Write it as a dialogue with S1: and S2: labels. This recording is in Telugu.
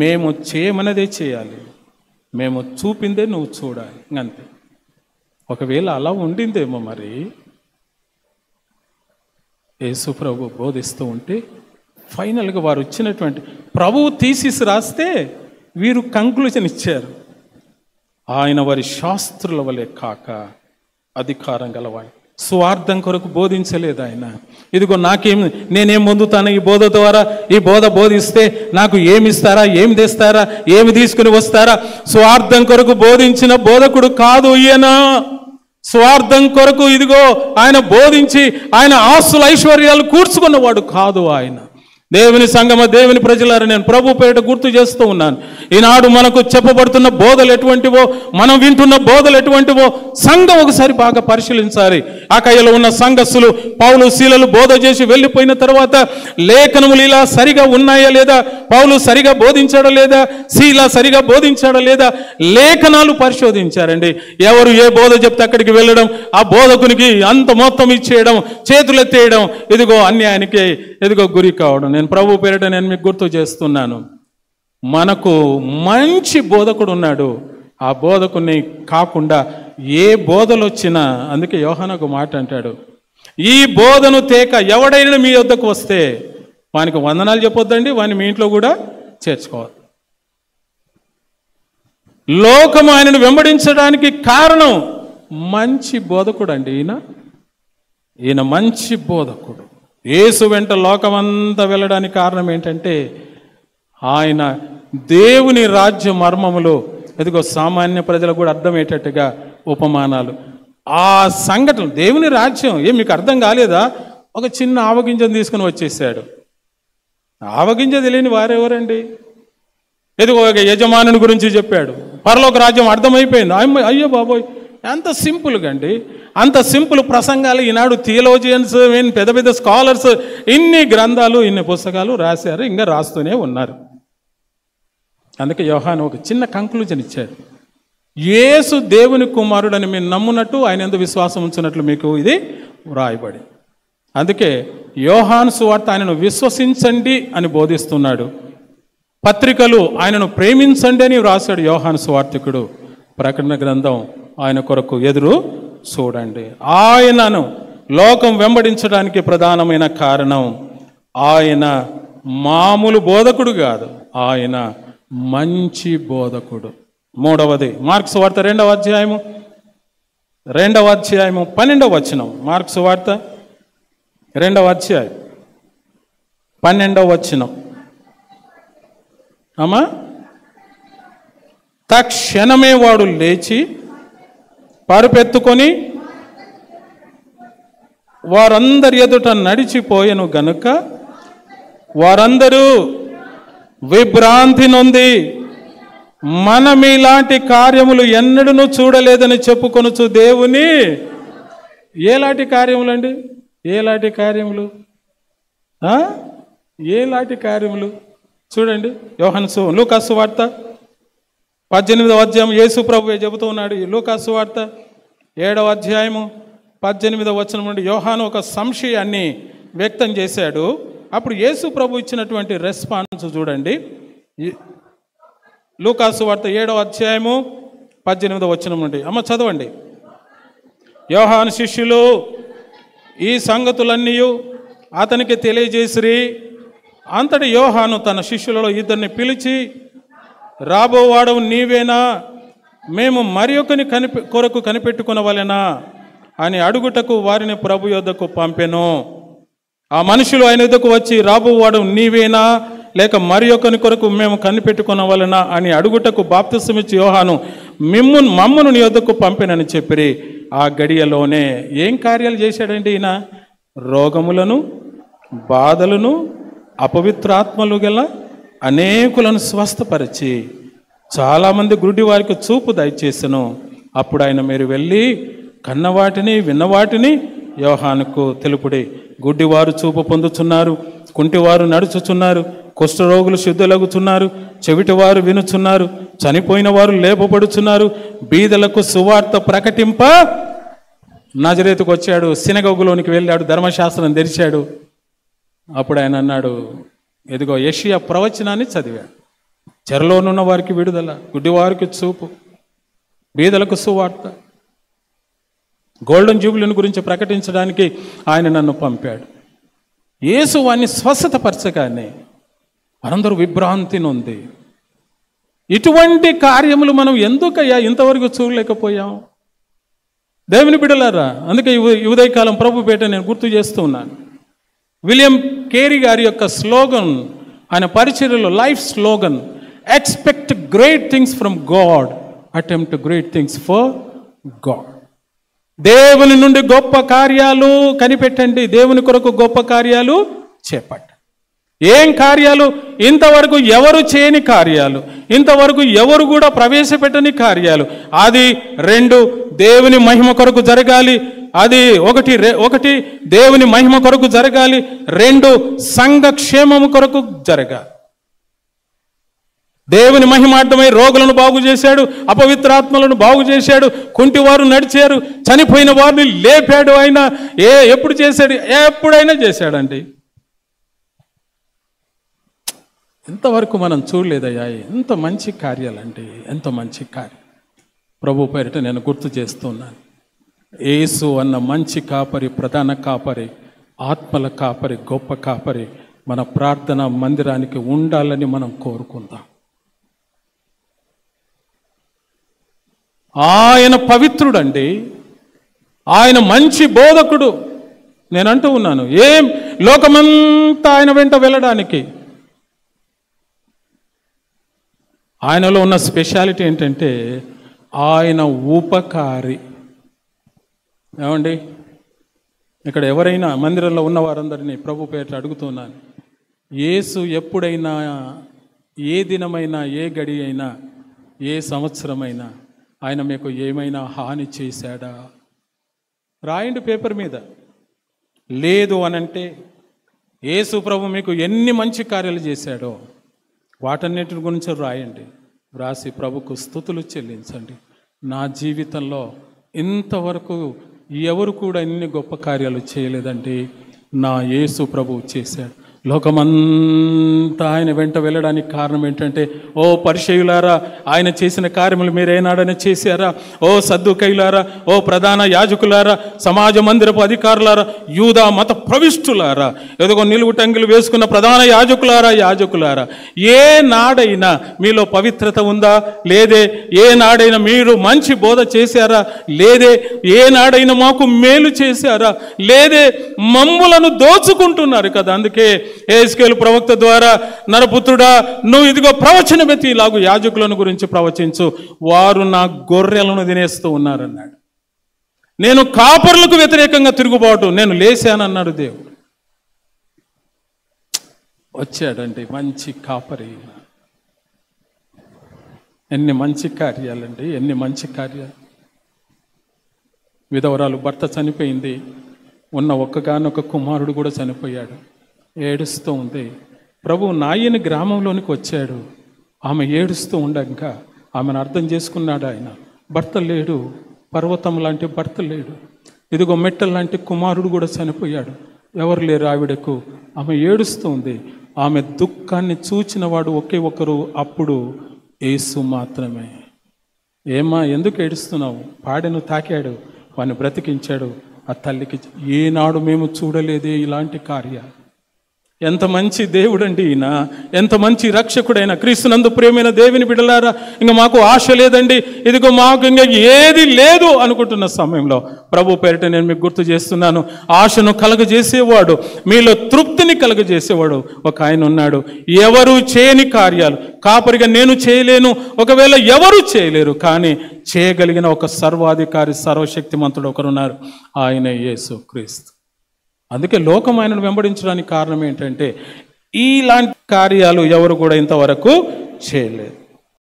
S1: మేము చేయమన్నదే చేయాలి, మేము చూపిందే నువ్వు చూడాలి, అంతే. ఒకవేళ అలా ఉండిందేమో మరి యేసు ప్రభు బోధిస్తూ ఉంటే ఫైనల్గా వారు వచ్చినటువంటి ప్రభువు థీసిస్ రాస్తే వీరు కంక్లూజన్ ఇచ్చారు. ఆయన వారి శాస్త్రుల వలె కాక అధికారం గలవాడు. స్వార్థం కొరకు బోధించలేదు ఆయన. ఇదిగో నేనేం పొందుతాను ఈ బోధ ద్వారా, ఈ బోధ బోధిస్తే నాకు ఏమి ఇస్తారా, ఏమి తెస్తారా, ఏమి తీసుకుని వస్తారా? స్వార్థం కొరకు బోధించిన బోధకుడు కాదు ఈయన. స్వార్థం కొరకు ఇదిగో ఆయన బోధించి ఆయన ఆస్తుల ఐశ్వర్యాలు కూర్చుకున్నవాడు కాదు ఆయన. దేవుని సంగమ, దేవుని ప్రజలారా, నేను ప్రభు పేరిట గుర్తు చేస్తూ ఉన్నాను. ఈనాడు మనకు చెప్పబడుతున్న బోధలు ఎటువంటివో, మనం వింటున్న బోధలు ఎటువంటివో సంఘం ఒకసారి బాగా పరిశీలించాలి. అకయ్యలో ఉన్న సంఘస్థులు పౌలు శీలలు బోధ చేసి వెళ్ళిపోయిన తర్వాత లేఖనములు ఇలా సరిగా ఉన్నాయా లేదా, పౌలు సరిగా బోధించాడా లేదా, శీల సరిగా బోధించాడా లేదా, లేఖనాలు పరిశోధించారండి. ఎవరు ఏ బోధ చెప్తే అక్కడికి వెళ్ళడం, ఆ బోధకునికి అంత మొత్తం ఇచ్చేయడం, చేతులెత్తేయడం, ఇదిగో అన్యాయానికి ఇదిగో గురి కావడం. నేను ప్రభు పేరిట నేను మీకు గుర్తు చేస్తున్నాను, మనకు మంచి బోధకుడు ఉన్నాడు. ఆ బోధకుని కాకుండా ఏ బోధలు వచ్చినా, అందుకే యోహాను ఒక మాట అంటాడు, ఈ బోధను తేక ఎవడైనా మీ వద్దకు వస్తే వానికి వందనాలు చెప్పొద్దండి, వాని మీ ఇంట్లో కూడా చేర్చుకోవాలి. లోకం ఆయనను వెంబడించడానికి కారణం మంచి బోధకుడు అండి. ఈయన మంచి బోధకుడు. యేసు వెంట లోకమంతా వెళ్ళడానికి కారణం ఏంటంటే ఆయన దేవుని రాజ్య మర్మములు, ఇదిగో సామాన్య ప్రజలకు కూడా అర్థమయ్యేటట్టుగా ఉపమానాలు, ఆ సంఘటన. దేవుని రాజ్యం మీకు అర్థం కాలేదా? ఒక చిన్న ఆవగింజను తీసుకుని వచ్చేసాడు. ఆవగింజ తెలియని వారెవరండి? ఇదిగో ఒక యజమానుని గురించి చెప్పాడు, పరలోక రాజ్యం అర్థమైపోయింది. అయ్యో బాబోయ్, ఎంత సింపుల్గా అండి. అంత సింపుల్ ప్రసంగాలు ఈనాడు థియోలోజియన్స్, పెద్ద పెద్ద స్కాలర్స్ ఇన్ని గ్రంథాలు, ఇన్ని పుస్తకాలు రాశారు, ఇంకా రాస్తూనే ఉన్నారు. అందుకే యోహాను ఒక చిన్న కంక్లూజన్ ఇచ్చాడు, యేసు దేవుని కుమారుడని మీరు నమ్మునట్టు, ఆయన యందు విశ్వాసం ఉంచినట్లు మీకు ఇది వ్రాయబడి. అందుకే యోహాను సువార్త ఆయనను విశ్వసించండి అని బోధిస్తున్నాడు. పత్రికలు ఆయనను ప్రేమించండి అని వ్రాసాడు యోహాను సువార్తికుడు. ప్రకటన గ్రంథం ఆయన కొరకు ఎదురు చూడండి. ఆయనను లోకం వెంబడించడానికి ప్రధానమైన కారణం ఆయన మామూలు బోధకుడు కాదు, ఆయన మంచి బోధకుడు. మూడవది మార్క్స్ వార్త 2వ అధ్యాయము 12వ వచనం. మార్క్స్ వార్త 2వ అధ్యాయం 12వ వచనం. అమ్మా, తక్షణమే వాడు లేచి పరుపెత్తుకొని వారందరి ఎదుట నడిచిపోయెను గనుక వారందరూ విభ్రాంతి నొంది మనం ఇలాంటి కార్యములు ఎన్నడూ చూడలేదని చెప్పుకొనుచు దేవుని. ఏలాంటి కార్యములండి? ఏలాంటి కార్యములు? ఏలాంటి కార్యములు? చూడండి, లూకాసు వార్త 18వ అధ్యాయం యేసు ప్రభువే చెబుతూ ఉన్నాడు. లూకాసు వార్త 7వ అధ్యాయము 18వ వచనం నుండి యోహాను ఒక సంశయాన్ని వ్యక్తం చేశాడు. అప్పుడు యేసు ప్రభు ఇచ్చినటువంటి రెస్పాన్స్ చూడండి. లూకాసు వార్త 7వ అధ్యాయము 18వ వచనం నుండి. అమ్మ చదవండి. యోహాను శిష్యులు ఈ సంగతులన్నీ అతనికి తెలియజేసిరి. అంతటి యోహాను తన శిష్యులలో ఇద్దరిని పిలిచి, రాబోవాడవు నీవేనా, మేము మరి ఒకని కొరకు కనిపెట్టుకునవలెనా అని అడుగుటకు వారిని ప్రభు యొద్దకు పంపెను. ఆ మనుషులు ఆయన యొద్దకు వచ్చి, రాబోవాడు నీవేనా, లేక మరి ఒకని కొరకు మేము కనిపెట్టుకునవలెనా అని అడుగుటకు బాప్తిసమిచ్చి యోహాను మమ్మును నీ యొద్దకు పంపెనని చెప్పిరి. ఆ గడియలోనే ఏం కార్యాలు చేశాడండి ఈయన? రోగములను, బాధలను, అపవిత్రాత్మలు గల అనేకులను స్వస్థపరిచి చాలామంది గుడ్డి వారికి చూపు దయచేసెను. అప్పుడు ఆయన, మీరు వెళ్ళి కన్నవాటిని విన్నవాటిని యోహానుకు తెలుపుడి. గుడ్డివారు చూపు పొందుచున్నారు, కుంటివారు నడుచుచున్నారు, కుష్ఠరోగులు శుద్ధులగుచున్నారు, చెవిటివారు వినుచున్నారు, చనిపోయిన వారు లేపబడుచున్నారు, బీదలకు సువార్త ప్రకటింప నజరేతుకు వచ్చాడు. సినగోగులోనికి వెళ్ళాడు, ధర్మశాస్త్రం తెరిచాడు. అప్పుడు ఆయన అన్నాడు, ఇదిగో యెషయా ప్రవచనాన్ని చదివాడు. చెరలోనున్న వారికి విడుదల, గుడ్డివారికి చూపు, బీదలకు సువార్త, గోల్డెన్ జూబిలీని గురించి ప్రకటించడానికి ఆయన నన్ను పంపాడు. యేసు వారిని స్వస్థతపరచగానే వారందరూ విభ్రాంతి నొంది. ఇటువంటి కార్యములు మనం ఎందుకయ్యా ఇంతవరకు చూడలేకపోయాం? దేవుని బిడ్డలారా, అందుకే ఈ ఉదయకాలం ప్రభుపేట నేను గుర్తు చేస్తూ ఉన్నాను. విలియం కేరీ గారి యొక్క స్లోగన్, ఆయన పరిచర్యలో life slogan, expect great things from God, attempt great things for God. దేవుని నుండి గొప్ప కార్యాలు కనిపెట్టండి, దేవుని కొరకు గొప్ప కార్యాలు చేపట్టండి. ఏం కార్యాలు? ఇంతవరకు ఎవరు చేయని కార్యాలు, ఇంతవరకు ఎవరు కూడా ప్రవేశపెట్టని కార్యాలు. అది 2, దేవుని మహిమ కొరకు జరగాలి. అది ఒకటి దేవుని మహిమ కొరకు జరగాలి. 2 సంఘ క్షేమము కొరకు జరగాలి. దేవుని మహిమార్థమై రోగులను బాగు చేశాడు, అపవిత్రాత్మలను బాగు చేశాడు, కుంటివారు నడిచారు, చనిపోయిన వారిని లేపాడు. ఆయన ఎప్పుడు చేశాడు? ఎప్పుడైనా చేశాడండి. ఇంతవరకు మనం చూడలేదయ్యా ఎంత మంచి కార్యాలండి, ఎంత మంచి కార్యం. ప్రభు పేరిట నేను గుర్తు చేస్తున్నాను. యేసు అన్న మంచి కాపరి, ప్రధాన కాపరి, ఆత్మల కాపరి, గొప్ప కాపరి మన ప్రార్థన మందిరానికి ఉండాలని మనం కోరుకుందాం. ఆయన పవిత్రుడండి, ఆయన మంచి బోధకుడు. నేను అంటూ ఉన్నాను, ఏం లోకమంతా ఆయన వెంట వెళ్ళడానికి. ఆయనలో ఉన్న స్పెషాలిటీ ఏంటంటే ఆయన ఉపకారి. ఏమండి, ఇక్కడ ఎవరైనా మందిరంలో ఉన్న వారందరినీ ప్రభు పేట అడుగుతున్నాను, యేసు ఎప్పుడైనా, ఏ దినమైనా, ఏ గడి అయినా, ఏ సంవత్సరమైనా ఆయన మీకు ఏమైనా హాని చేశాడా? రాయండి పేపర్ మీద. లేదు అనంటే యేసు ప్రభు మీకు ఎన్ని మంచి కార్యాలు చేశాడో వాటన్నిటి గురించి రాయండి. రాసి ప్రభుకు స్తుతులు చెల్లించండి. నా జీవితంలో ఇంతవరకు ఎవరు కూడా ఇన్ని గొప్ప కార్యాలు చేయలేదండి, నా యేసు ప్రభువు చేశాడు. లోకమంతా ఆయన వెంట వెళ్ళడానికి కారణం ఏంటంటే, ఓ పరిసయ్యులారా, ఆయన చేసిన కార్యములు మీరేనాడని చేశారా? ఓ సద్దుకయ్యులారా, ఓ ప్రధాన యాజకులారా, సమాజ మందిరపు అధికారులారా, యూదా మత ప్రవిష్టులారా, ఎదుగో నిలువుటంగులు వేసుకున్న ప్రధాన యాజకులారా, ఏ నాడైనా మీలో పవిత్రత ఉందా? లేదే. ఏ నాడైనా మీరు మంచి బోధ చేశారా? లేదే. ఏ నాడైనా మాకు మేలు చేశారా? లేదే. మమ్ములను దోచుకుంటున్నారు కదా. అందుకే యెహెజ్కేలు ప్రవక్త ద్వారా, నరపుత్రుడా, నువ్వు ఇదిగో ప్రవచనమెత్తి ఇలాగు యాజకులను గురించి ప్రవచించు, వారు నా గొర్రెలను తినేస్తూ ఉన్నారన్నాడు. నేను కాపరులకు వ్యతిరేకంగా తిరుగుబాటు నేను లేశానన్నాడు దేవుడు. వచ్చాడండి మంచి కాపరి. ఎన్ని మంచి కార్యాలండి, ఎన్ని మంచి కార్యాలు. విధవరాలు భర్త చనిపోయింది, ఉన్న ఒక్కగానొక్క కుమారుడు కూడా చనిపోయాడు, ఏడుస్తూ ఉంది. ప్రభు నాయని గ్రామంలోనికి వచ్చాడు. ఆమె ఏడుస్తూ ఉండగా ఆమెను అర్థం చేసుకున్నాడు ఆయన. భర్త లేడు, పర్వతం లాంటి భర్త లేడు, ఇదిగో మెట్టల లాంటి కుమారుడు కూడా చనిపోయాడు, ఎవరు లేరు ఆవిడకు. ఆమె ఏడుస్తూ ఉంది. ఆమె దుఃఖాన్ని చూచిన వాడు ఒకే ఒకరు, అప్పుడు యేసు మాత్రమే. ఏమా ఎందుకు ఏడుస్తున్నావు? పాడెను తాకాడు, వాడిని బ్రతికించాడు. ఆ తల్లికి ఏనాడు మేము చూడలేదే ఇలాంటి కార్యాలు. ఎంత మంచి దేవుడండి ఈయన, ఎంత మంచి రక్షకుడైన క్రీస్తునందు ప్రియమైన దేవుని బిడ్డలారా, ఇంకా మాకు ఆశ లేదండి, ఇదిగో మాకు ఇంకా ఏది లేదు అనుకుంటున్న సమయంలో ప్రభు పేరిట నేను మీకు గుర్తు చేస్తున్నాను, ఆశను కలగజేసేవాడు, మీలో తృప్తిని కలగజేసేవాడు ఒక ఆయన ఉన్నాడు. ఎవరు చేయని కార్యాలు కాపరిగా నేను చేయలేను, ఒకవేళ ఎవరు చేయలేరు, కానీ చేయగలిగిన ఒక సర్వాధికారి, సర్వశక్తిమంతుడు ఒకరున్నారు, ఆయన యేసు క్రీస్తు. అందుకే లోకం ఆయనను వెంబడించడానికి కారణం ఏంటంటే ఇలాంటి కార్యాలు ఎవరు కూడా ఇంతవరకు చేయలేదు.